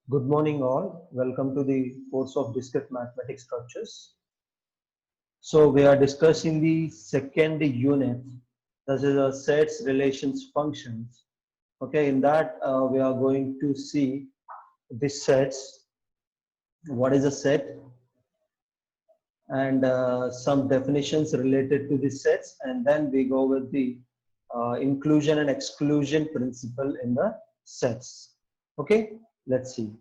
Good morning all. Welcome to the course of Discrete Mathematics Structures. So we are discussing the second unit. This is a sets, relations, functions. Okay, in that we are going to see the sets. What is a set? And some definitions related to the sets, and then we go with the inclusion and exclusion principle in the sets. Okay, let's see.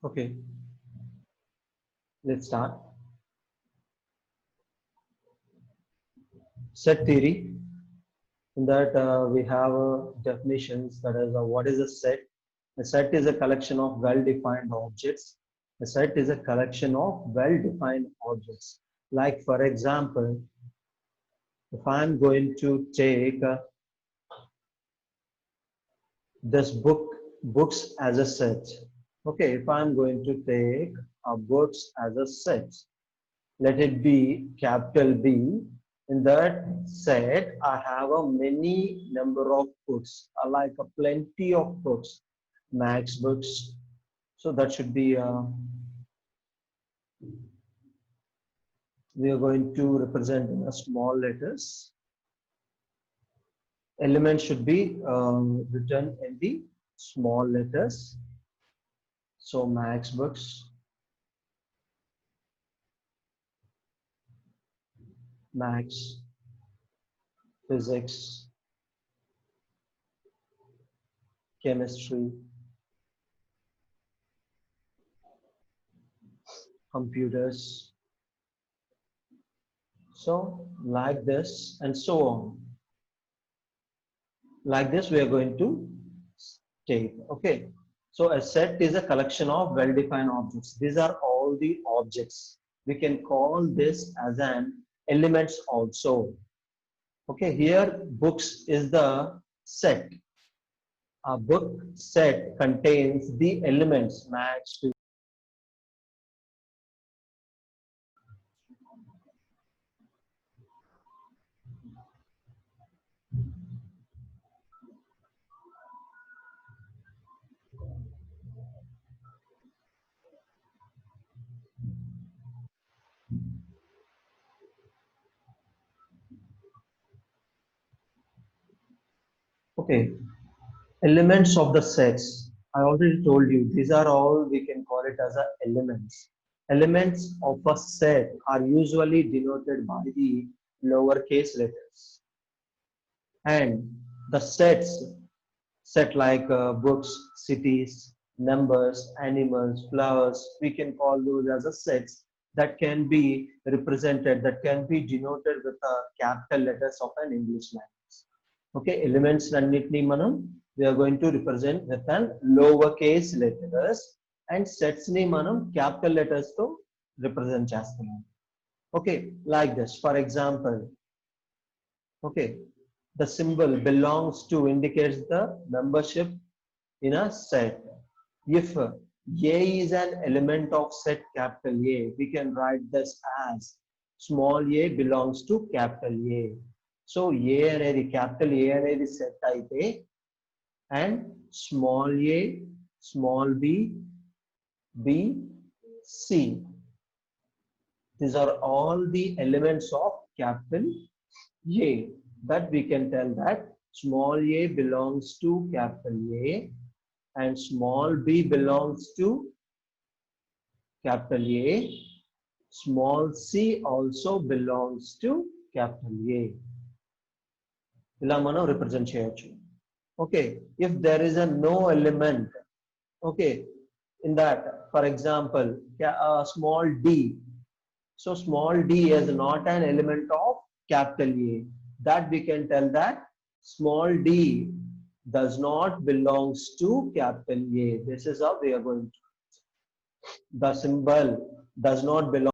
Okay, let's start. Set theory. In that we have definitions, that is what is a set. A set is a collection of well-defined objects. A set is a collection of well-defined objects. Like for example, if I am going to take this books as a set. Okay, if I am going to take books as a set, let it be capital B. In that set, I have a many number of books, like a plenty of books, max books. So that should be, we are going to represent in a small letters. Elements should be written in the small letters. So max books, max, physics, chemistry, computers. So like this and so on. Like this we are going to take. Okay. So a set is a collection of well-defined objects. These are all the objects. We can call this as an elements also. Okay. Here books is the set. A book set contains the elements matched. Okay. Elements of the sets. I already told you these are all, we can call it as a elements. Elements of a set are usually denoted by the lowercase letters. And the sets, set like books, cities, numbers, animals, flowers, we can call those as a sets that can be represented, that can be denoted with a capital letters of an English language. Okay, elements అన్నిటిని మనం we are going to represent with an lowercase letters, and sets ni manam capital letters తో represent చేస్తున్నాం. Okay, like this. For example, okay, the symbol belongs to indicates the membership in a set. If A is an element of set capital A, we can write this as small a belongs to capital A. So A అనేది capital A అనేది set అయితే and small a, small b, b, c. These are all the elements of capital A. That we can tell that small a belongs to capital A and small b belongs to capital A. Small c also belongs to capital A. ఇలా మనం represent చేయొచ్చు. Okay, if there is a no element, okay, in that, for example, small d. So small d is not an element of capital A. That we can tell that small d does not belongs to capital A. This is how we are going to. The symbol does not belong.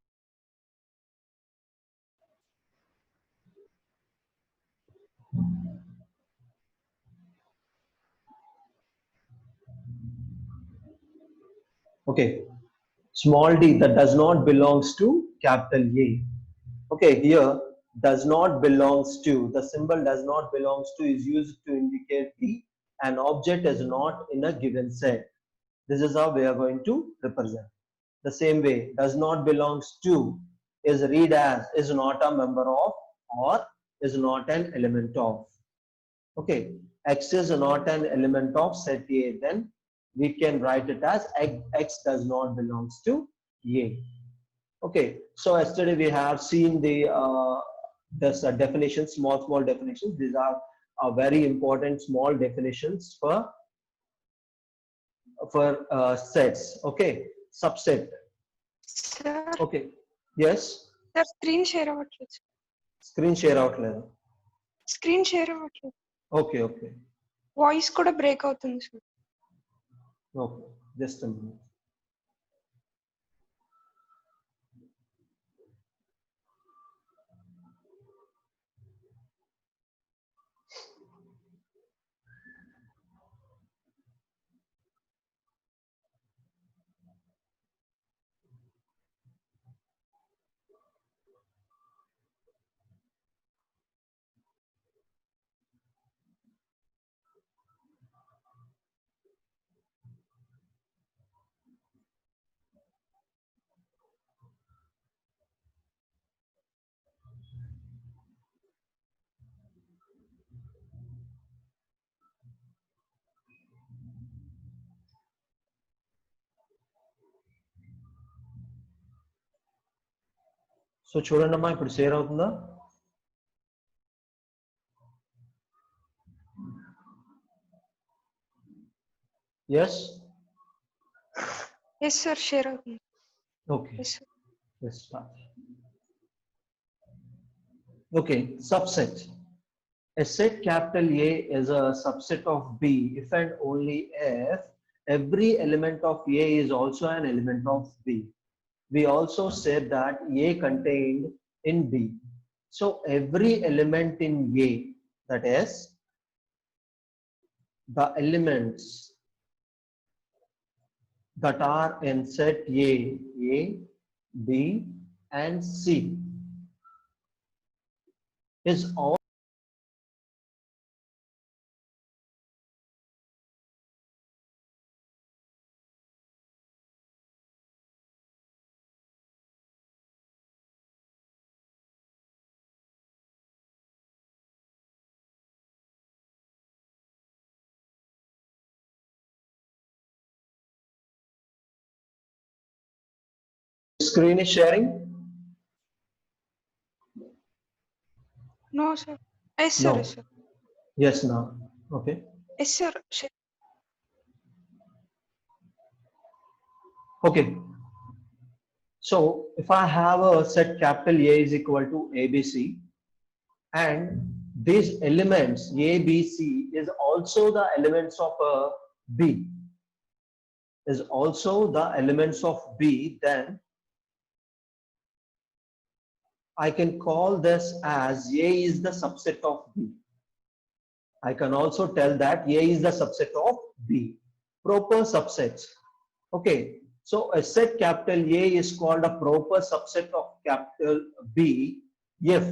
Okay, small d that does not belongs to capital A. Okay, here does not belongs to, the symbol does not belongs to is used to indicate the an object is not in a given set. This is how we are going to represent. The same way, does not belongs to is read as is not a member of or is not an element of. Okay, x is not an element of set A, then we can write it as x does not belongs to A. Okay, so yesterday we have seen the this definitions, small definitions. These are very important small definitions for sets. Okay, subset. Sir, Okay, yes. sir, screen share అవ్వట్లేదు. Screen share అవ్వట్లేదు. Screen share అవ్వట్లేదు. Okay, okay. Voice కూడా break అవుతుంది sir. Okay, just a minute. So చూడండి అమ్మా, ఇప్పుడు share అవుతుందా? Yes. Yes sir share అవుతుంది. Okay. Yes sir. Let's start. Okay, subset. A set capital A is a subset of B if and only if every element of A is also an element of B. We also said that A contained in B. So every element in A, that is the elements that are in set A, B and C is all screen is sharing? No sir. Yes sir. No. Yes sir. Yes, now. Okay. Yes sir. Okay. So if I have a set capital A is equal to ABC and these elements A, B, C is also the elements of B, is also the elements of B, then I can call this as A is the subset of B. I can also tell that A is the subset of B. Proper subsets. Okay. So a set capital A is called a proper subset of capital B if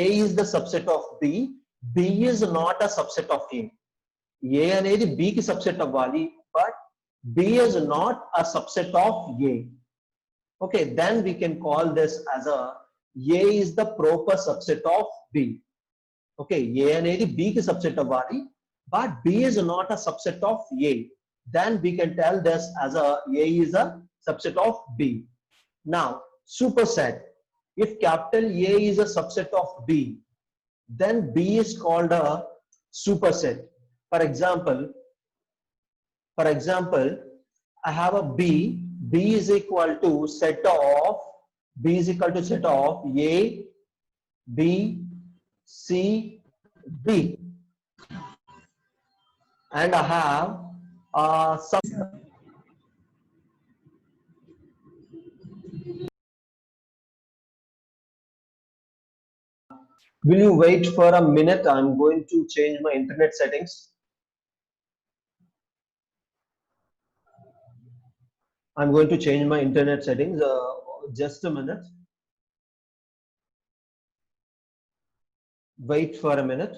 A is the subset of B, B is not a subset of A. A అనేది B కి subset అవ్వాలి, but B is not a subset of A. Okay, then we can call this as A is the proper subset of B. Okay, A అనేది B కి subset అవ్వాలి, but B is not a subset of A. Then we can tell this as A is a subset of B. Now, superset. If capital A is a subset of B, then B is called a superset. For example, I have a B. B is equal to set of A, B, C, B, and I have some. Will you wait for a minute? I'm going to change my internet settings. I'm going to change my internet settings. Just a minute. Wait for a minute.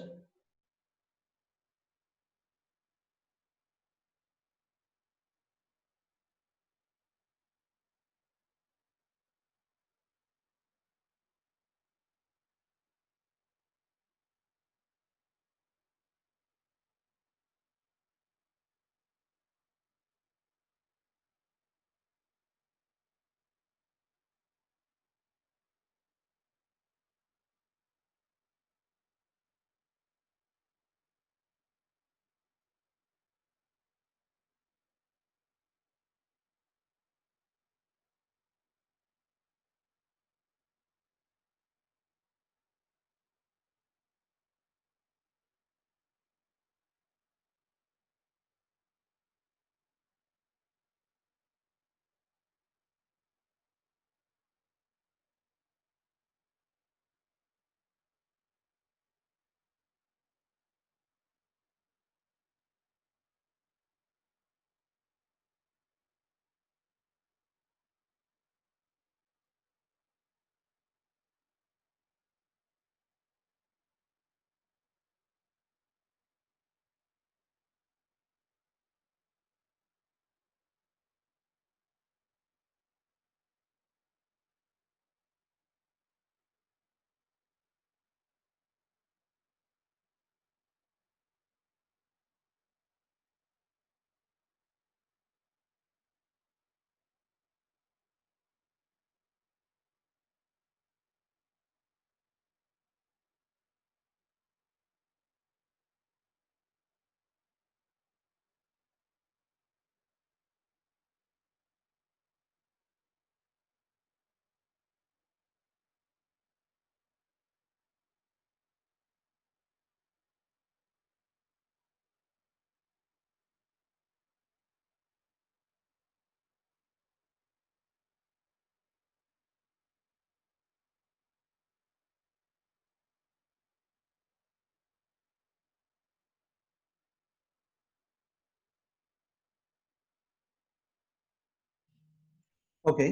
Okay.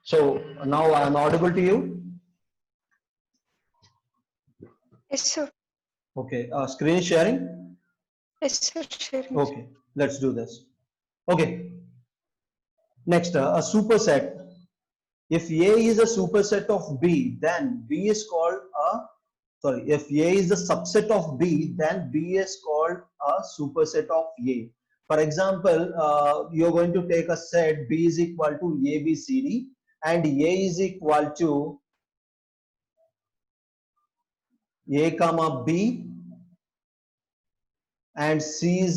So now I am audible to you. Yes, sir. Okay. Screen sharing. Yes, sir. Sharing. Okay. Let's do this. Okay. Next, a superset. If A is a superset of B, then B is called a, sorry, if A is a subset of B, then B is called a superset of A. For example, you're going to take a set B is equal to A, B, C, D, and A is equal to A comma B, and C is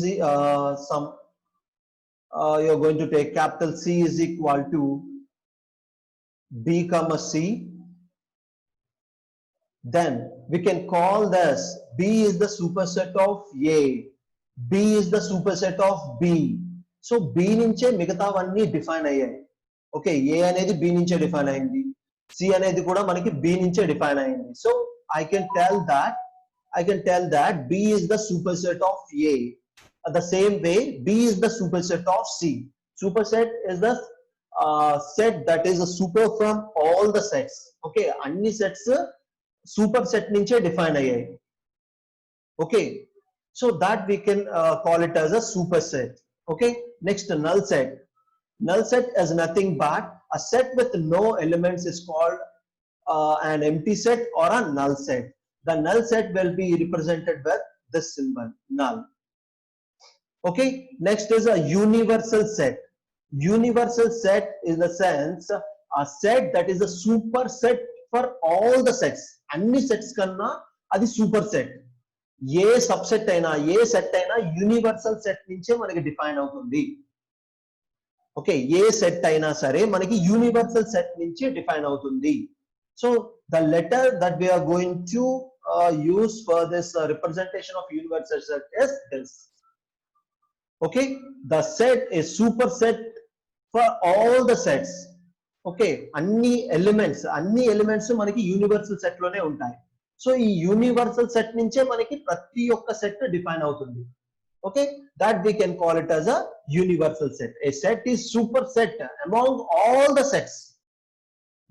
you're going to take capital C is equal to B comma C. Then we can call this B is the superset of A. B is the superset of B. So B నుంచే మిగతావన్నీ define అయ్యాయి. Okay, A అనేది B నుంచే define అయింది, C అనేది కూడా మనకి B నుంచే డిఫైన్ అయింది. So I can tell that B is the superset of A. The same way B is the superset of C. Superset is the set that is a super from all the sets. Okay, అన్ని sets superset నుంచే define అయ్యాయి. Okay, so that we can call it as a superset. Okay, next null set. Null set is nothing but a set with no elements is called an empty set or a null set. The null set will be represented with this symbol null. Okay, next is a universal set. Universal set is the sense a set that is a superset for all the sets. Anni sets kanna adi superset. A subset అయినా ఏ set అయినా universal set నుంచే మనకి define అవుతుంది. Okay, ఏ set అయినా సరే మనకి universal set నుంచి define అవుతుంది. So the letter that we are going to use for this representation of universal set is this. Okay, the set is super set for all the sets. Okay, అన్ని elements మనకి universal set లోనే ఉంటాయి. So ఈ universal set నుంచే మనకి ప్రతి ఒక్క set define అవుతుంది. Okay, that we can call it as a universal set. A set is superset among all the sets.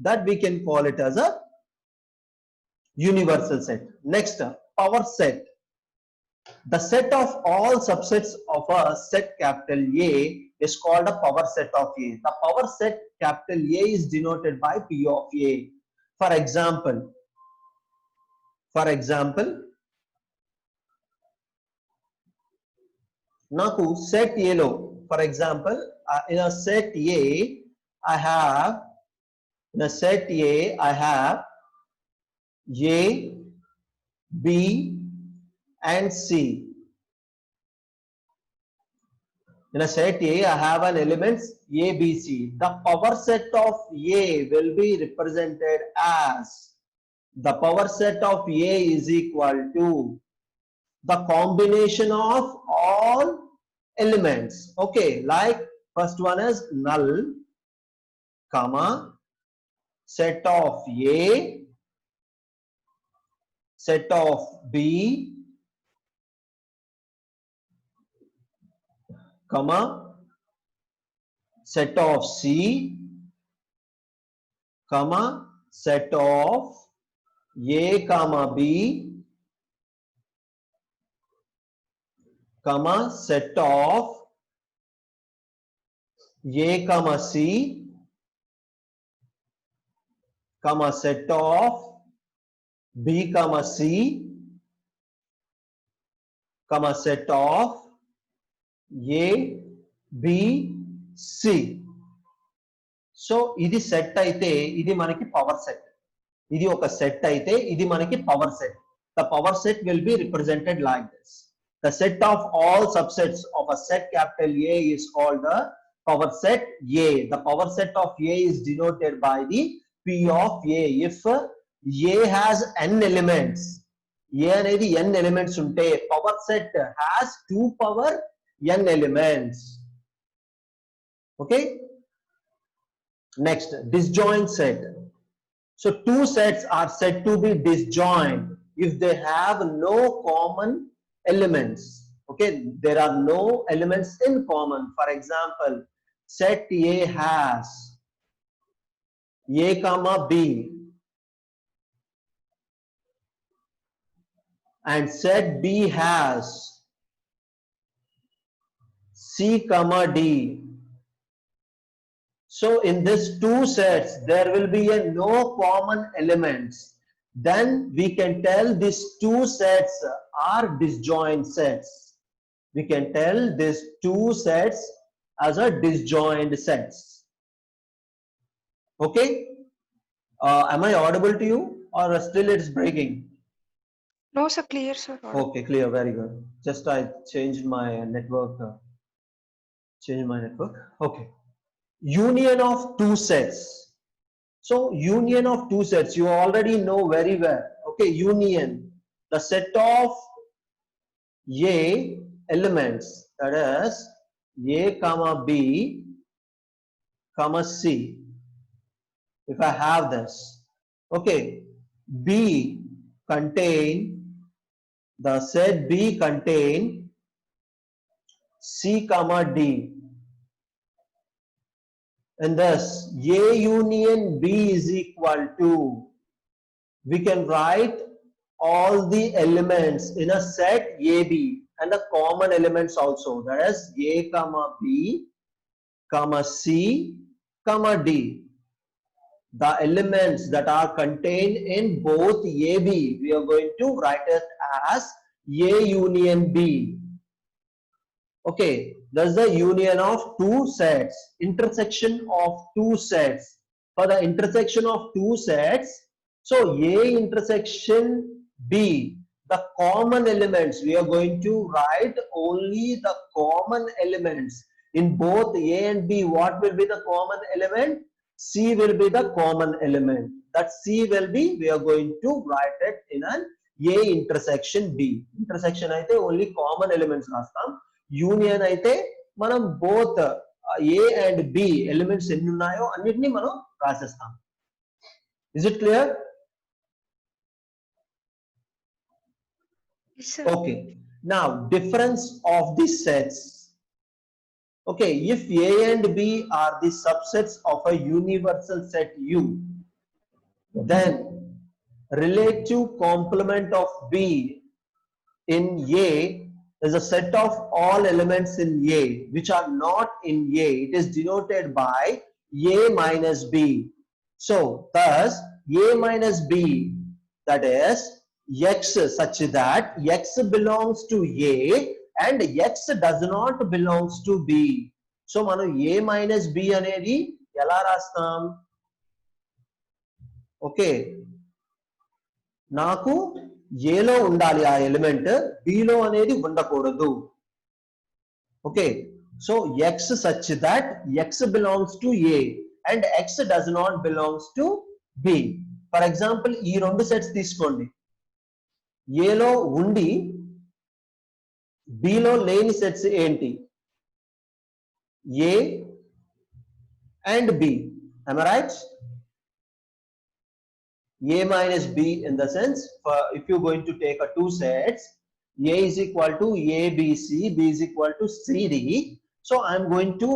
That we can call it as a universal set. Next, power set. The set of all subsets of a set capital A is called a power set of A. The power set capital A is denoted by P of A. For example, నాకు set A లో, for example, in a set A I have A, B and C. In a set A I have an elements A, B, C. The power set of A will be represented as the power set of A is equal to the combination of all elements. Okay, like first one is null, comma, set of A, set of B, comma, set of C, comma, set of A, comma, B, comma, set of A, comma, C, comma, set of B, comma, C, comma, set of A, B, C. So ఇది set అయితే ఇది మనకి power set. ఇది ఒక set అయితే ఇది మనకి power set. The power set will be represented like this. The set of all subsets of a set capital A is called the power set A. The power set of A is denoted by the P of A. If A has n elements, A అనేది n elements ఉంటే power set has 2 power n elements. Okay, next, disjoint set. So two sets are said to be disjoint if they have no common elements. Okay, there are no elements in common. For example, set A has A, comma, B, and set B has C, comma, D. So in this two sets there will be no common elements. Then we can tell these two sets are disjoint sets. We can tell these two sets as a disjoint sets. Okay, am I audible to you or still it's breaking? No, sir. Clear, sir. Okay, clear. Very good. Just I changed my network. Okay. Union of two sets. So union of two sets, you already know very well. Okay, union, the set of A elements, that is A, comma, B, comma, C. If I have this, okay, B contain, the set B contain C, comma, D. And thus A union B is equal to we can write all the elements in a set AB and the common elements also, that is A comma B comma C comma D. The elements that are contained in both AB, we are going to write it as A union B. Okay, that's the union of two sets, intersection of two sets. For the intersection of two sets, so A intersection B, the common elements, we are going to write only the common elements. In both A and B, what will be the common element? C will be the common element. That C will be, we are going to write it in an A intersection B. Intersection అయితే only common elements రాస్తాం. Union అయితే మనం both A and B elements ఎన్ని ఉన్నాయో అన్నిటిని మనం రాసేస్తాం. Is it clear? Yes, sir. Okay, now difference of the sets. Okay, if A and B are the subsets of a universal set U, then relative complement of B in A is a set of all elements in A which are not in A. It is denoted by A minus B. So thus A minus B, that is X, such that X belongs to A and X does not belongs to B. So మనం A minus B అనేది ఎలా రాస్తాం? Okay, నాకు ఏలో ఉండాలి ఆ element, below అనేది ఉండకూడదు. Okay, so X such that X belongs to A and X does not belongs to B. For example ఈ రెండు సెట్స్ తీసుకోండి. ఏలో ఉండి బిలో లేని సెట్స్ ఏంటి? A and B. am I right? A minus B in the sense, if you're going to take a two sets, A is equal to ABC, B is equal to CD. So I'm going to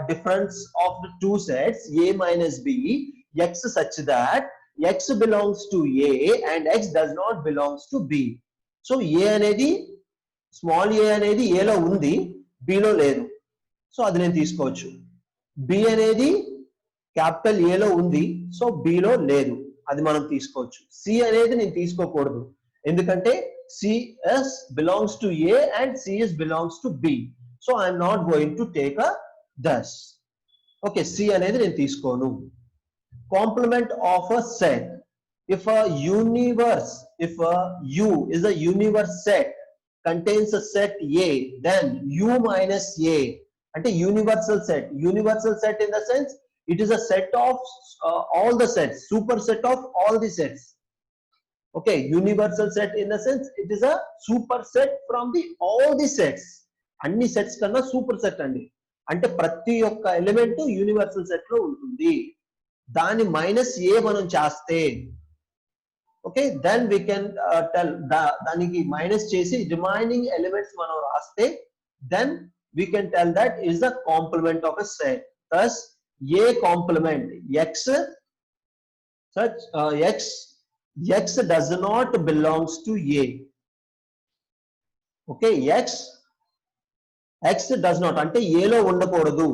difference of the two sets A minus B, X such that X belongs to A and X does not belongs to B. So A అనేది small a అనేది A లో ఉంది, B లో లేదు. So అది నేను తీసుకోవచ్చు. B అనేది క్యాపిటల్ A లో ఉంది, సో B లో లేదు, అది మనం తీసుకోవచ్చు. సి అనేది నేను తీసుకోకూడదు, ఎందుకంటే CS belongs to A and CS belongs to B. So I'm not going to take A thus. Okay, C అనేది నేను తీసుకోను. Complement of a set. If a universe, if U is a universe set contains a set A, then U minus A అంటే universal set. Universal set in the sense it is a set of all the sets, superset of all the sets. Okay, universal set in the sense it is a superset from the all the sets. అన్ని sets కన్నా super set అండి, అంటే ప్రతి ఒక్క element universal set లో ఉంటుంది. దాని minus A మనం చేస్తే, okay, then we can tell దానికి మైనస్ చేసి రిమైనింగ్ ఎలిమెంట్స్ మనం రాస్తే, then we can tell that is the complement of a set. thus A complement X such X does not belongs to A. Okay, X does not అంటే A లో ఉండకూడదు.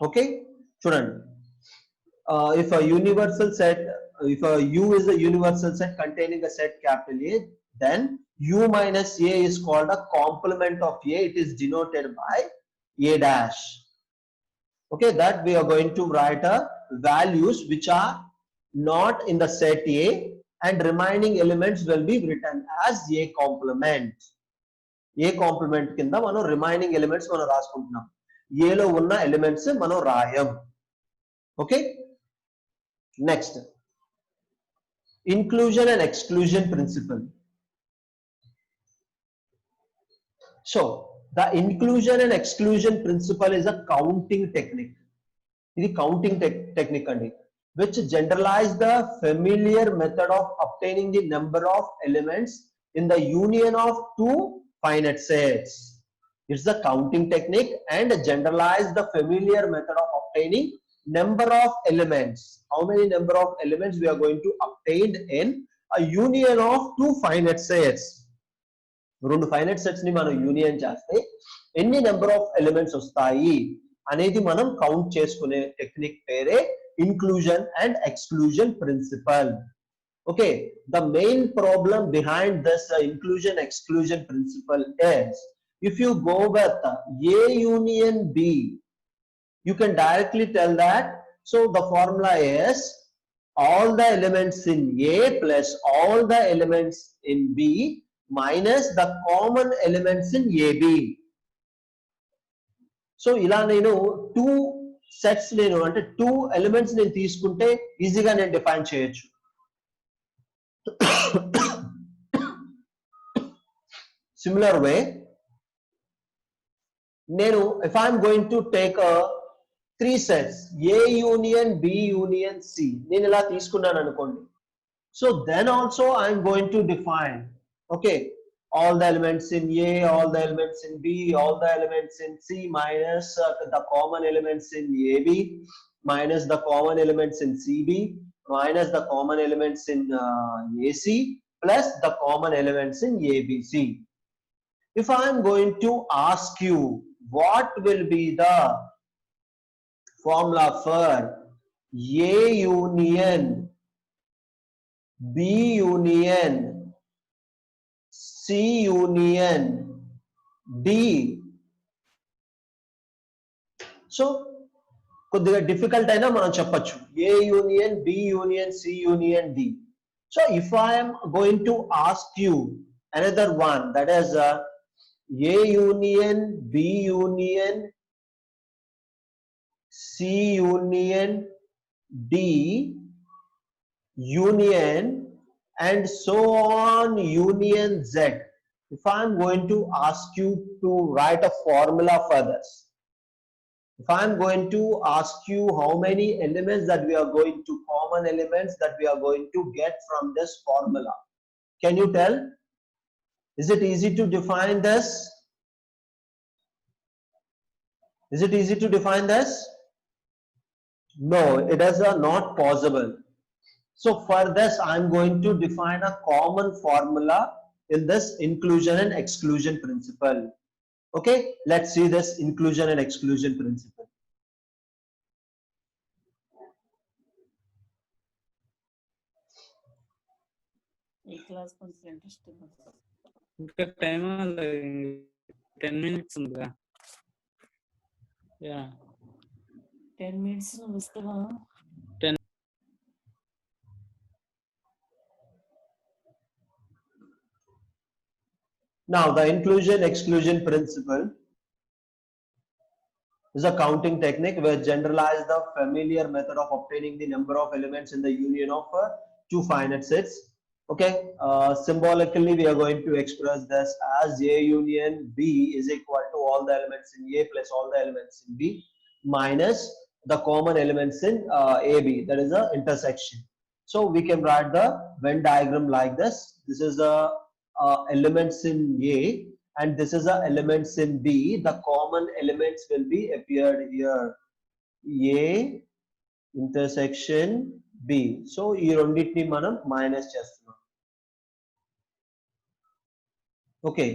Okay, చూడండి, if a universal set, if a U is a universal set containing a set capital A, then U minus A is called a complement of A. It is denoted by A dash. Okay, that we are going to write a values which are not in the set A and remaining elements will be written as A complement. A complement కింద మనం remaining elements మనం రాసుకుంటున్నాం, A లో ఉన్న elements మనం రాయం. Okay, next inclusion and exclusion principle. So the inclusion and exclusion principle is a counting technique. ఇది counting technique అండి, which generalize the familiar method of obtaining the number of elements in the union of two finite sets. It's the counting technique and generalize the familiar method of obtaining number of elements. How many number of elements we are going to obtain in a union of two finite sets. రెండు finite sets ని మనం union చేస్తే ఎన్ని number of elements వస్తాయి అనేది మనం count చేసుకునే technique పేరే inclusion and exclusion principle. Okay, the main problem behind this inclusion exclusion principle is if you go with A union B, you can directly tell that. So the formula is all the elements in A plus all the elements in B minus the common elements in AB. So ఇలా నేను two sets నేను అంటే two elements నేను తీసుకుంటే ఈజీగా నేను define చేయొచ్చు. Similar way, nenu if I am going to take a three sets A union B union C, nenu ila teeskunnanu anukondi, so then also I am going to define, okay, all the elements in A, all the elements in B, all the elements in C minus the common elements in AB minus the common elements in CB minus the common elements in AC plus the common elements in ABC. If I am going to ask you what will be the formula for A union B union C union D, so కొద్దిగా difficult అయినా మనం చెప్పొచ్చు A union B union C union D. So if I am going to ask you another one, that is A union B union C union D union and so on union Z. If I am going to ask you to write a formula for this, if I am going to ask you how many elements that we are going to, common elements that we are going to get from this formula, can you tell? Is it easy to define this? Is it easy to define this? No, it is not possible. So for this I am going to define a common formula in this inclusion and exclusion principle. Okay, let's see this inclusion and exclusion principle. ఈ class కొంచెం interesting ఇంకా time 10 minutes ఉందిగా. Yeah 10 minutes వస్తావా? 10. Now the inclusion exclusion principle is a counting technique which generalizes the familiar method of obtaining the number of elements in the union of two finite sets. Okay, symbolically we are going to express this as A union B is equal to all the elements in A plus all the elements in B minus the common elements in AB, that is the intersection. So we can write the Venn diagram like this. This is the elements in A and this is the elements in B. The common elements will be appeared here, A intersection B. So ఈ రెండింటిని మనం minus చేస్తున్నాం. Okay,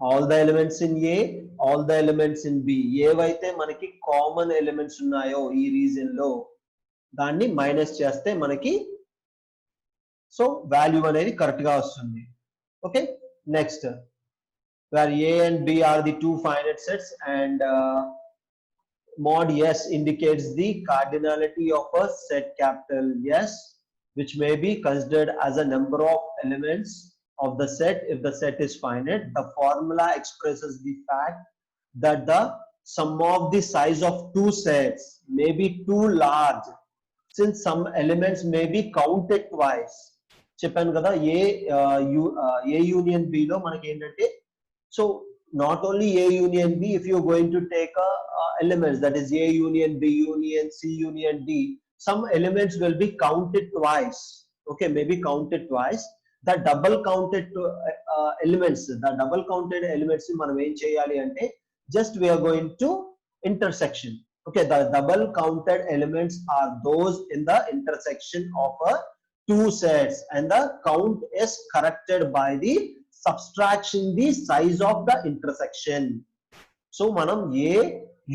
all the elements in A, all the elements in B. ఏవైతే మనకి common elements ఉన్నాయో ఈ reason లో దాన్ని మైనస్ చేస్తే మనకి సో వాల్యూ అనేది కరెక్ట్ గా వస్తుంది. Okay, next, where A and B are the two finite sets and mod S indicates the cardinality of a set capital S, which may be considered as a number of elements of the set if the set is finite. The formula expresses the fact that the sum of the size of two sets may be too large since some elements may be counted twice. చెప్పాను కదా A union B లో మనకి ఏంటంటే, so not only A union B, if you are going to take elements, that is A union B union C union D, some elements will be counted twice. Okay, maybe counted twice. The double counted elements, the double counted elements మనం ఏం చేయాలి అంటే just we are going to intersection. Okay, the double counted elements are those in the intersection of two sets, and the count is corrected by the subtraction the size of the intersection. So manam A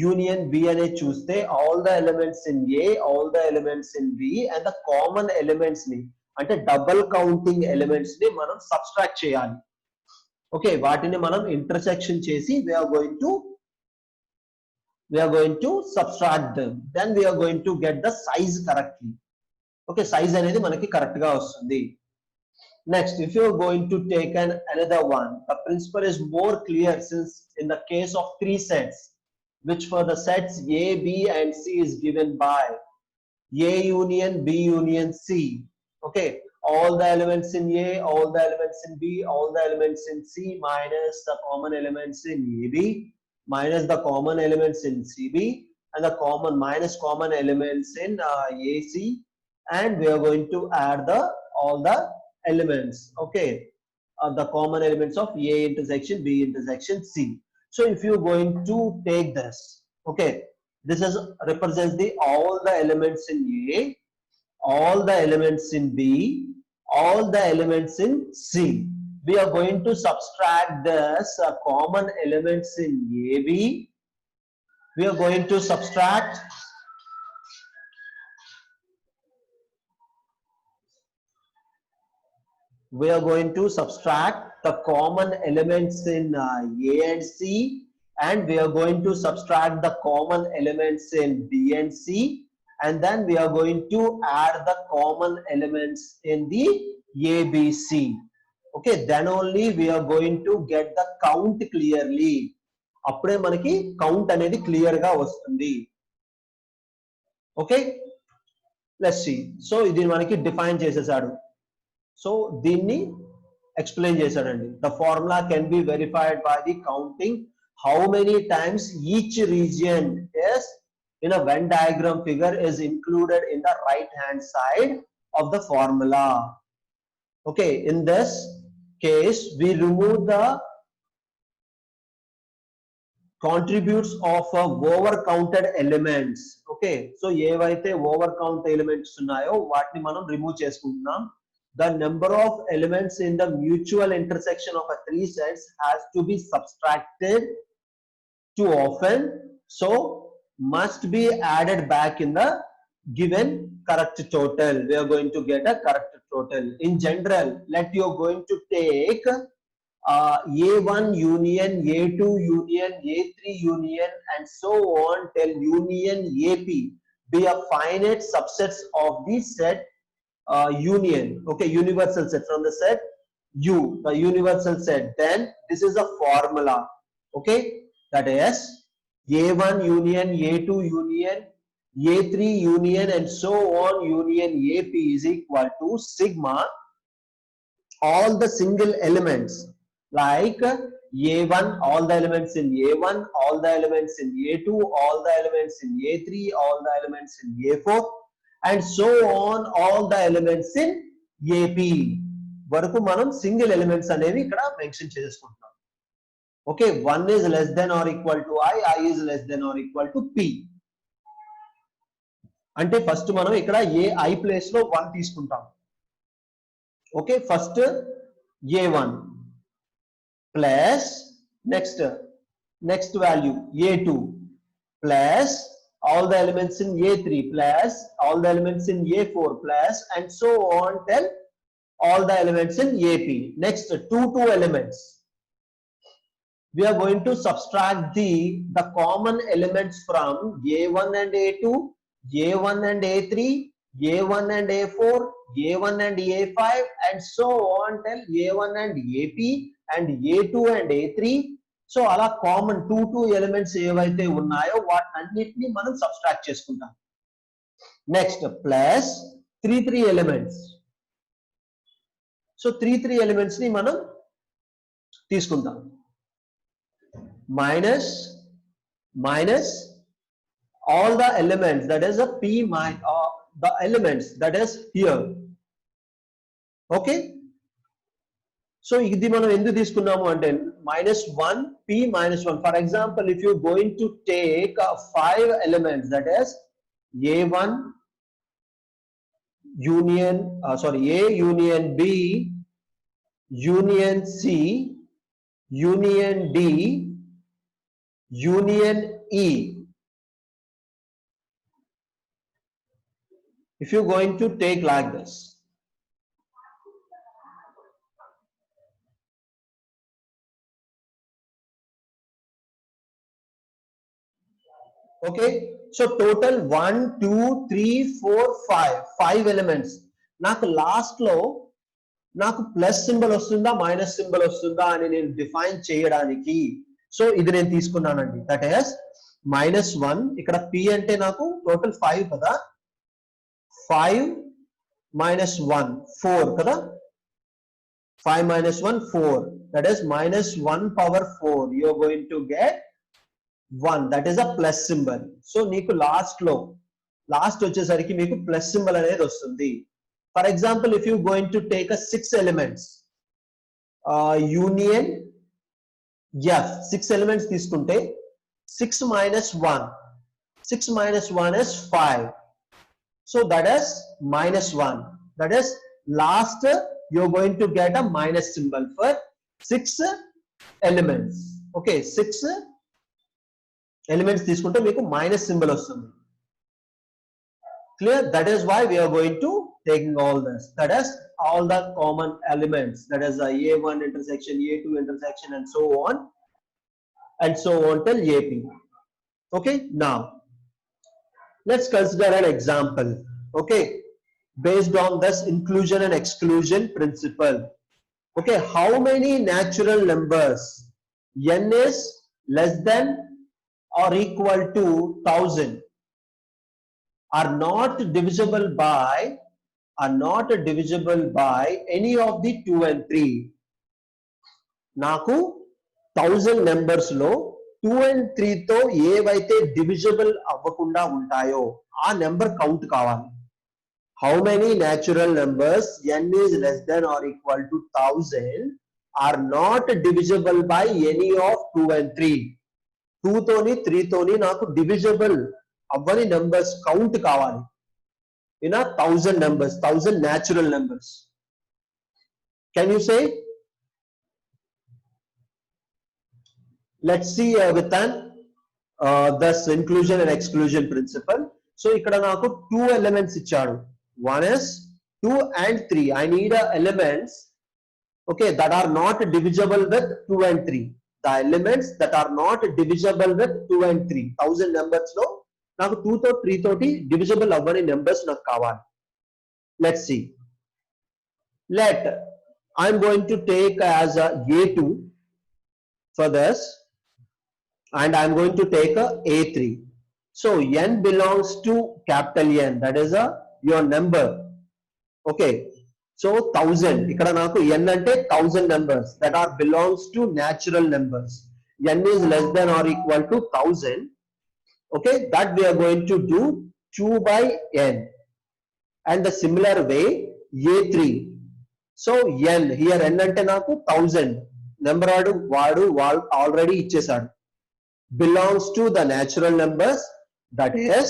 union B ane chuste all the elements in A, all the elements in B, and the common elements ni ante double counting elements ni manam subtract cheyali. Okay, వాటిని మనం intersection chesi we are going to subtract them. Then we are going to get the size correctly. Okay, size అనేది మనకి correct గా వస్తుంది. Next, if you are going to take another one, the principle is more clear since in the case of three sets, which for the sets A, B and C is given by A union B union C. Okay, all the elements in A, all the elements in B, all the elements in C minus the common elements in AB minus the common elements in CB and the minus common elements in AC, and we are going to add all the elements. Okay, the common elements of A intersection B intersection C. So if you are going to take this, okay, this is represents the all the elements in A, all the elements in B, all the elements in C. We are going to subtract this common elements in AB. We are going to subtract the common elements in A and C, and we are going to subtract the common elements in B and C, and then we are going to add the common elements in the ABC. Okay, then only we are going to get the count clearly. అప్పుడే మనకి count అనేది clear గా వస్తుంది. Okay, let's see. So ఇది మనకి define చేసేసాడు. So దీన్ని explain చేశాడండి. The formula can be verified by the counting how many times each region is in a Venn diagram figure is included in the right hand side of the formula. Okay, in this case we remove the contributes of over counted elements. Okay, so ఏవైతే over count elements ఉన్నాయో వాటిని మనం remove చేసుకుంటున్నాం. The number of elements in the mutual intersection of a three sets has to be subtracted too often, so must be added back in the given correct total. We are going to get a correct total. In general, let you are going to take A1 union, A2 union, A3 union and so on till union AP be a finite subsets of the set union. Okay, universal set from the set U, the universal set. Then this is a formula. Okay, that is A1 union, A2 union, A3 union and so on union AP is equal to sigma all the single elements like A1, all the elements in A1, all the elements in A2, all the elements in A3, all the elements in A4 and so on all the elements in AP వరకు మనం single elements అనేవి ఇక్కడ mention చేసుకుంటున్నాం. Okay, 1 is less than or equal to I is less than or equal to P. అంటే first మనం ఇక్కడ I place లో 1 తీసుకుంటాం. Okay, first A1 plus next value A2 plus all the elements in A3 plus all the elements in A4 plus and so on till all the elements in AP. Next, two elements. We are going to subtract the common elements from A1 and A2, A1 and A3, A1 and A4, A1 and A5 and so on till A1 and AP and A2 and A3. So అలా common two elements ఏవైతే ఉన్నాయో వాటన్నిటిని మనం subtract చేసుకుంటాం. Next plus three elements. So three elements ని మనం తీసుకుంటాం. minus all the elements, that is a P the elements that is here. Okay, so ఇది మనం ఎందుకు తీసుకున్నాము అంటే -1 p -1. For example if you going to take 5 elements, that is a1 union A union B union C union D union E. If you're going to take like this, okay, so total 1 2 3 4 5 elements. నాకు last లో నాకు plus symbol వస్తుందా minus symbol వస్తుందా అని నేను define చేయడానికి so ఇది నేను తీసుకున్నానండి. దట్ ఈస్ -1, ఇక్కడ p అంటే నాకు టోటల్ 5 కదా, 5 -1 4 కదా, 5 -1 4, that is -1 power 4. You are going to get 1, that is a plus symbol. So నీకు లాస్ట్ వచ్చేసరికి మీకు ప్లస్ సింబల్ అనేది వస్తుంది. For example if you going to take 6 elements union F, 6 elements తీసుకుంటే 6 -1 is 5. So that is -1. That is last you're going to get a minus symbol for 6 elements. Okay, 6 elements తీసుకుంటే మీకు minus symbol వస్తుంది. Clear? That is why we are going to taking all this. That is all the common elements. That is a A1 intersection, A2 intersection, and so on till AP. Okay, now let's consider an example. Okay, based on this inclusion and exclusion principle. Okay, how many natural numbers n is less than or equal to 1000 are not divisible by any of the 2 and 3. నాకు 1000 numbers లో 2 and 3 తో ఏవైతే divisible అవ్వకుండా ఉంటాయో ఆ number count కావాలి. How many natural numbers n is less than or equal to 1000 are not divisible by any of 2 and 3. 2 తోని 3 తోని నాకు డివిజిబుల్ అవ్వని నెంబర్స్ కౌంట్ కావాలి. In a 1000 numbers, 1000 natural numbers. Can you say? Let's see with an this inclusion and exclusion principle. So ikkada naaku 2 elements ichadu. One is 2 and 3. I need elements, okay, that are not divisible with 2 and 3. The elements that are not divisible with 2 and 3. 1000 numbers lo నాకు 2 తో 3 తోటి divisible అవ్వని numbers నాకు కావాలి. Let's see. I'm going to take as a A2 for this, and I'm going to take a A3. So n belongs to capital N, that is your number. Okay, so 1000 ఇక్కడ నాకు n అంటే 1000 numbers that are belongs to natural numbers. n is less than or equal to 1000. Okay, that we are going to do 2 by n, and the similar way A3. So n here n ante naku 1000 number vaadu already ichesadu, belongs to the natural numbers, that is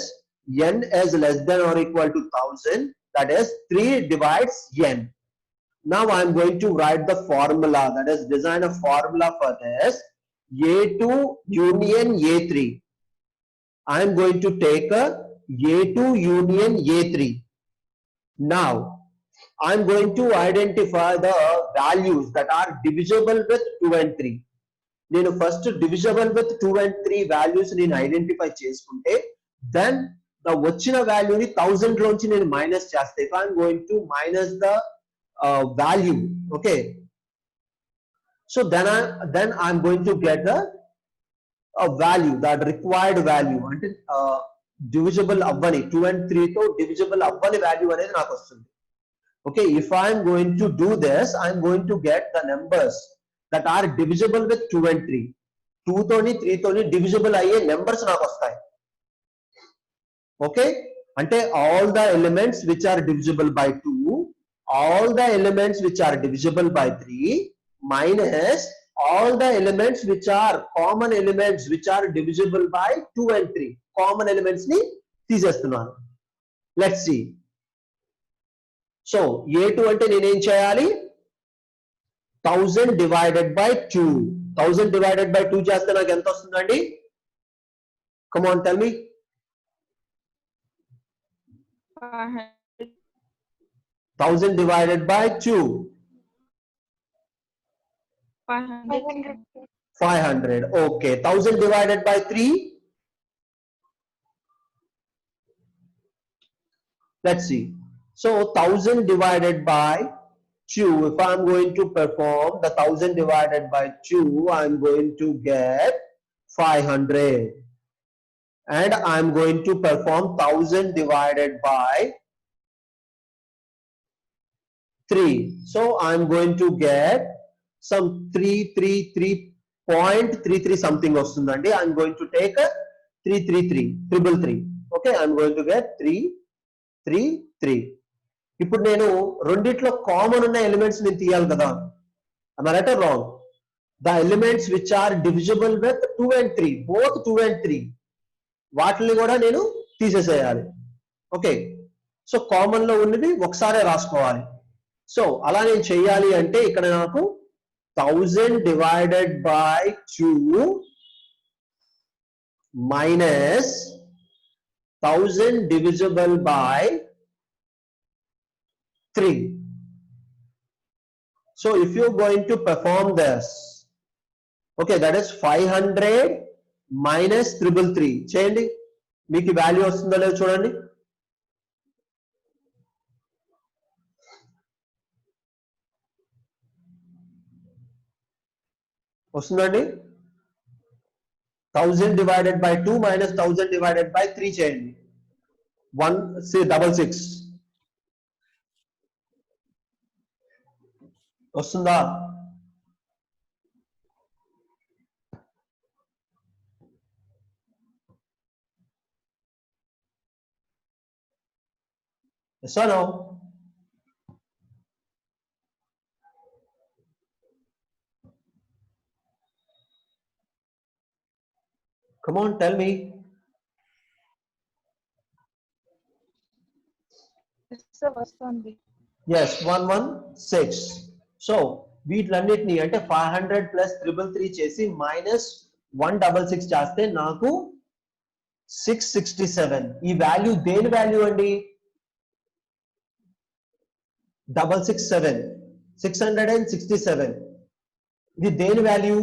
n is less than or equal to 1000, that is 3 divides n. Now I am going to write the formula, that is design a formula for this. A2 union A3. I am going to take a A2 union A3. Now I am going to identify the values that are divisible with 2 and 3. నేను first divisible with 2 and 3 values నేను identify చేసుకుంటే then the వచ్చిన వాల్యూని 1000 లోంచి నేను minus చేస్తే, if I am going to minus the value, okay, so then I am going to get the value, that required value, అంటే divisible అవ్వని 2 and 3 తో divisible అవ్వని వాల్యూ అనేది నాకు వస్తుంది. Okay, if I am going to do this, I am going to get the numbers that are divisible with 2 and 3. 2 తోని 3 తోని divisible అయ్యే numbers నాకు వస్తాయి. Okay, అంటే all the elements which are divisible by 2, all the elements which are divisible by 3, minus all the elements which are common elements which are divisible by 2 and 3. Common elements ni తీసేస్తున్నాను. Let's see. So A2 అంటే నేనేం చేయాలి? 1000 divided by 2. 1000 divided by 2 చేస్తే నాకు ఎంత వస్తుందండి? Come on, tell me. 1000 divided by 2. 500. 500. Okay. 1000 divided by 3. Let's see. So 1000 divided by 2. If I'm going to perform the 1000 divided by 2, I'm going to get 500. And I'm going to perform 1000 divided by 3. So I'm going to get some 333.33 something వస్తుందండి. I'm going to take a 333. Okay, I'm going to get 333. ఇప్పుడు నేను రెండిట్లో common ఉన్న elements నేను తీయాలి కదా. Am I right or wrong? The elements which are divisible with 2 and 3, both 2 and 3, వాటిని కూడా నేను తీసేసేయాలి. ఓకే, సో కామన్ లో ఉన్నది ఒకసారి రాసుకోవాలి. సో అలా నేను చేయాలి అంటే ఇక్కడ నాకు 1000 divided by 2 minus 1000 divisible by 3. So if you're going to perform this, okay, that is 500 minus 333 చేయండి. మీకు వాల్యూ వస్తుందో లేదో చూడండి. వస్తుందండి. 1000 divided by 2 minus 1000 divided by 3 చేయండి. 166 వస్తుందా? Yes or no? Come on, tell me. వస్తుంది. Yes, 116. So వీటిలన్నిటిని అంటే 500 plus 333 చేసి minus 166 చేస్తే నాకు 667. ఈ వాల్యూ దేని వాల్యూ అండి? 667. 667. ఇది దేని value?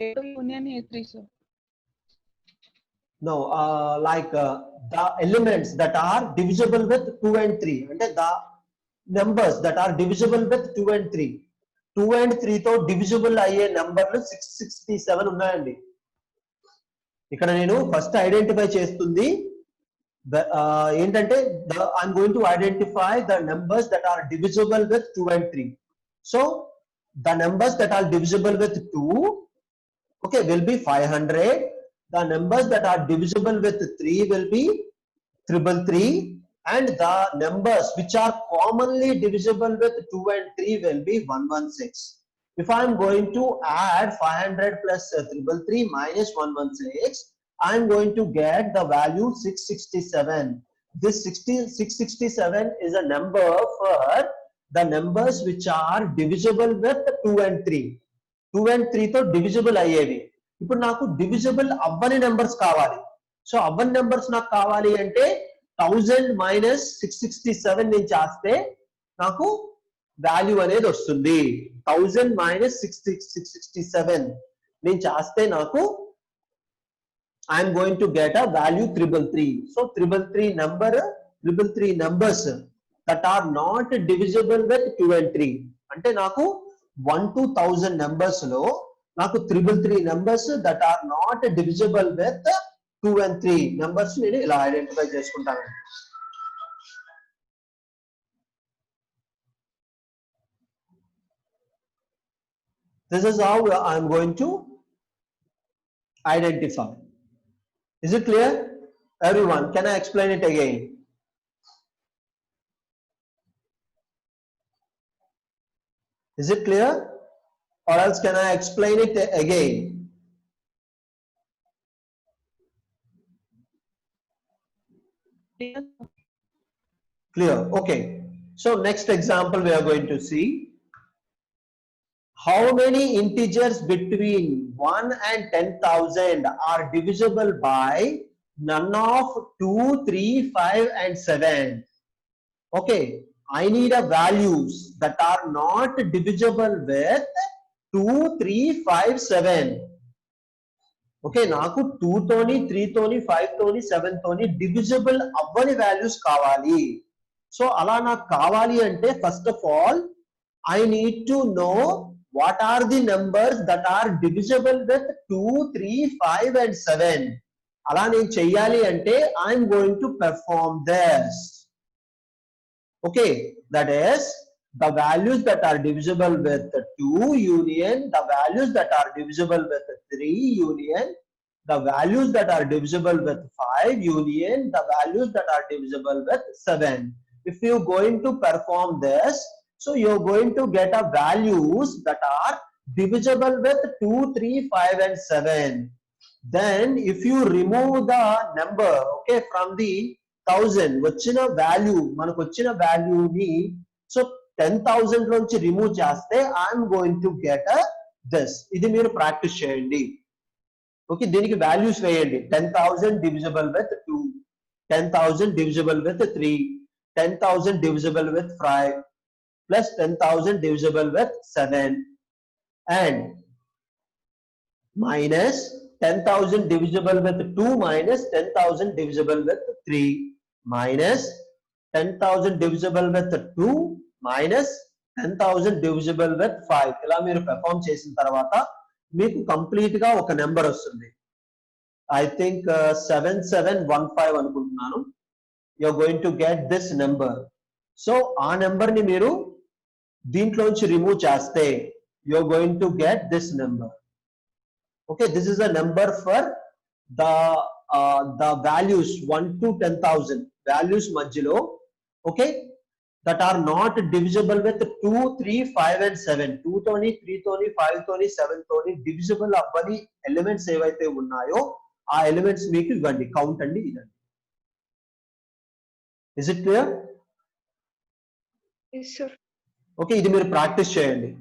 A2 union A3 sir. No, the elements that are divisible with 2 and 3, అంటే the numbers that are divisible with 2 and 3. 2 and 3 తో divisible అయ్యే నంబర్లు 667 ఉన్నాయండి. ఇక్కడ నేను ఫస్ట్ ఐడెంటిఫై చేస్తుంది ఏంటంటే I'm going to identify the numbers that are divisible with 2 and 3. So the numbers that are divisible with 2, okay, will be 500. The numbers that are divisible with 3 will be 333, and the numbers which are commonly divisible with 2 and 3 will be 116. If I am going to add 500 plus 333 minus 116, I am going to get the value 667. This 667 is a number for the numbers which are divisible with 2 and 3. 2 and 3 తో divisible అయ్యేవి. ఇప్పుడు నాకు divisible అవ్వని numbers కావాలి. So అవ్వని numbers నాకు కావాలి అంటే 1000 మైనస్ 667 నేను చేస్తే నాకు వాల్యూ అనేది వస్తుంది. 1000 మైనస్ 667 నేను చేస్తే నాకు I'm going to get a value 333. So 333 numbers that are not divisible with 2 and 3, అంటే నాకు 1 to 1000 numbers లో నాకు 333 numbers that are not divisible with 2 and 3 numbers నేను ఇలా ఐడెంటిఫై చేసుకుంటాను. This is how I am going to identify. Is it clear? Everyone, can I explain it again? Is it clear? Or else can I explain it again? Clear, sir. Clear. Okay. So next example we are going to see. How many integers between 1 and 10,000 are divisible by none of 2, 3, 5 and 7? Okay, I need a values that are not divisible with 2, 3, 5, 7. Okay, నాకు 2 తోని 3 తోని 5 తోని 7 తోని divisible అవ్వని values కావాలి. So అలా నాకు కావాలి అంటే first of all I need to know what are the numbers that are divisible with 2, 3, 5 and 7. అలా నేను చెయ్యాలి అంటే I'm going to perform this. Okay, that is the values that are divisible with 2 union, the values that are divisible with 3 union, the values that are divisible with 5 union, the values that are divisible with 7. If you are going to perform this, so you are going to get a values that are divisible with 2, 3, 5 and 7. Then if you remove the number, okay, from the 1000 వచ్చిన value మనకు వచ్చిన వాల్యూని so 10,000 నుంచి remove చేస్తే I'm going to get this. ఇది మీరు practice చేయండి. Okay, దీనికి వాల్యూస్ వేయండి. 10,000 divisible with 2, 10,000 divisible with 3, 10,000 divisible with 5 plus 10,000 divisible with 7 and minus 10,000 divisible with 2 minus 10,000 divisible with 3 minus 10,000 divisible with 2 minus 10,000 divisible with 5. ఇలా మీరు perform చేసిన తర్వాత మీకు కంప్లీట్ గా ఒక నెంబర్ వస్తుంది. ఐ థింక్ 7715 అనుకుంటున్నాను. You are going to get this number. So ఆ నెంబర్ ని మీరు దీంట్లోంచి రిమూవ్ చేస్తే you are going to get this number. Okay, this is a number for the values 1 to 10,000 values madhyalo, okay, that are not divisible with 2, 3, 5 and 7. 2 toni 3 toni 5 toni 7 toni divisible avvani elements evaithe unnayo aa elements meeku ivandi count andi idandi. Is it clear? Yes, sir. Okay, ఇది మీరు practice చేయండి.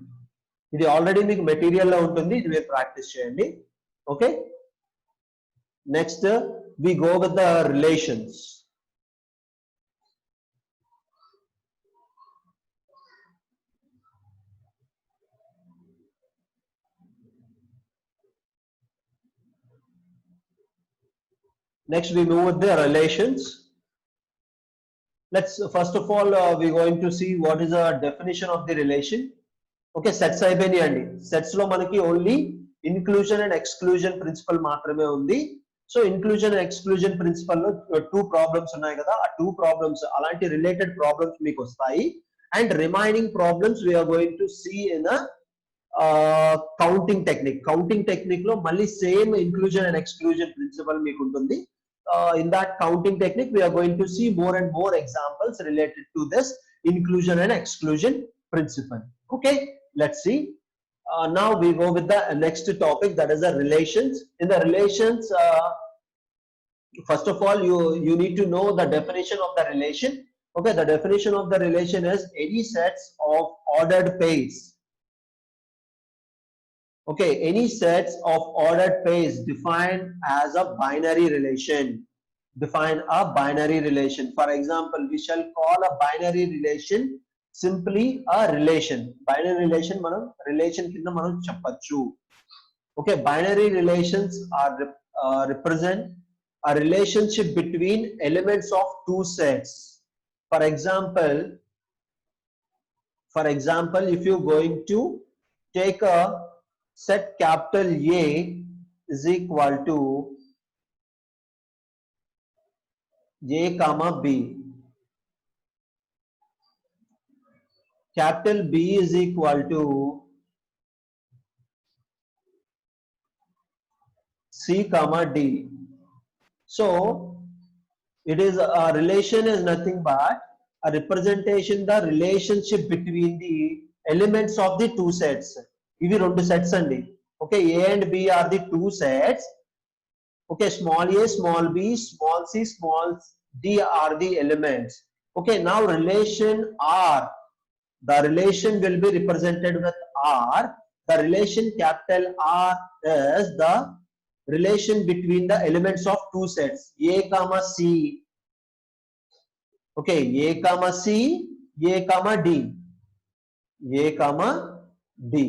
ఇది already మీకు material లో ఉంటుంది. ఇది మీరు practice చేయండి. Okay, next we go with the relations. Next we move with the relations. Let's first of all we're going to see what is the definition of the relation. Okay, sets అయిపోయినాయండి. Sets లో మనకి only inclusion and exclusion principle మాత్రమే ఉంది. So inclusion and exclusion principle లో 2 problems ఉన్నాయి కదా, ఆ 2 problems అలాంటి రిలేటెడ్ ప్రాబ్లమ్స్ మీకు వస్తాయి. And remaining problems we are going to see in counting technique. Counting technique లో మళ్ళీ same inclusion and exclusion principle మీకు ఉంటుంది. In that counting technique we are going to see more and more examples related to this inclusion and exclusion principle. Okay, let's see. Now we go with the next topic, that is the relations. In the relations, first of all you need to know the definition of the relation. Okay, the definition of the relation is any sets of ordered pairs. Okay, any sets of ordered pairs defined as a binary relation. Define a binary relation. For example, we shall call a binary relation simply a relation. Binary relation manam relation kinda manam cheppachu. Okay, binary relations are represent a relationship between elements of two sets. For example, if you're going to take a set capital A is equal to A comma B, capital B is equal to C comma D. So it is a relation is nothing but a representation, the relationship between the elements of the two sets. ఇవి రెండు sets అండి. Okay, A and B are the two sets. Okay, small a, small b, small c, small d are the elements. Okay, now relation R, the relation will be represented with R. The relation capital R is the relation between the elements of two sets, a comma c. Okay, a comma c, a comma d, a comma d.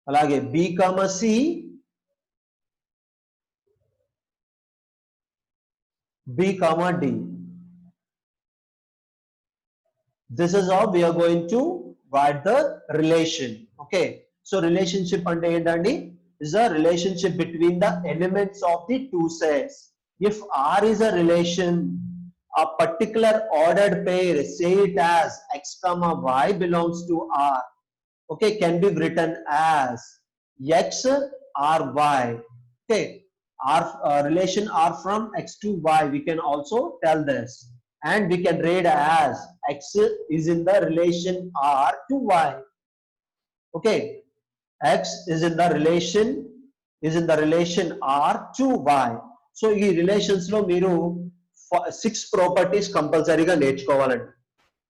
అలాగే b comma c, b comma d. This is how we are going to write the relation. Okay, so relationship ante entandi is a relationship between the elements of the two sets. If R is a relation, a particular ordered pair, say it as x comma y belongs to R, okay, can be written as x or y. Okay, R relation R from x to y, we can also tell this, and we can read as x is in the relation R to y. Okay, x is in the relation R to y. So ఈ relations లో మీరు 6 properties కంపల్సరీగా నేర్చుకోవాలండి.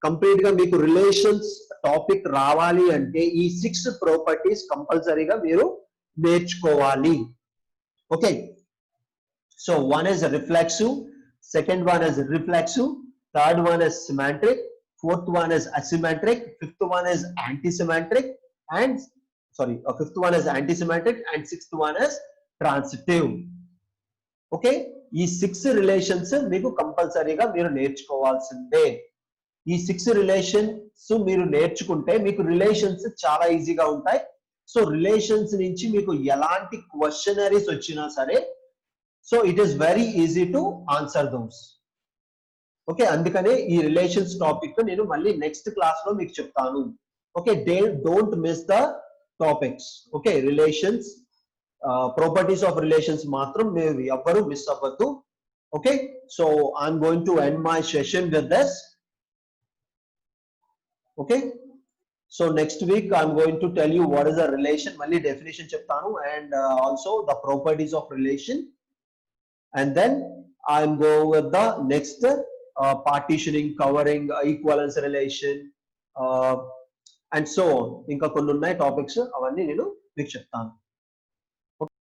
Complete గా మీకు relations topic రావాలి అంటే ఈ 6 ప్రాపర్టీస్ కంపల్సరీగా మీరు నేర్చుకోవాలి. Okay, so one is reflexive, second one is reflexive, third one is symmetric, fourth one is asymmetric, fifth one is antisymmetric, and fifth one is antisymmetric, and sixth one is transitive. Okay, ఈ 6 relations మీకు కంపల్సరీగా మీరు నేర్చుకోవాల్సిందే. ఈ 6 relations మీరు నేర్చుకుంటే మీకు relations చాలా ఈజీగా ఉంటాయి. సో రిలేషన్స్ నుంచి మీకు ఎలాంటి క్వశ్చనరీస్ వచ్చినా సరే, so it is very easy to answer those. Okay, అందుకనే ఈ రిలేషన్స్ టాపిక్ నేను మళ్ళీ నెక్స్ట్ క్లాస్ లో మీకు చెప్తాను. Okay, don't miss the topics. Okay, relations properties of relations మాత్రం మీరు ఎవ్వరూ మిస్ అవ్వద్దు. Okay, so I'm going to end my session with this. Okay, so next week I'm going to tell you what is a relation, mali definition cheptanu, and also the properties of relation, and then I'm go with the next partitioning, covering equivalence relation, and so on. Inka konni unnai topics avanni nenu meeku cheptanu.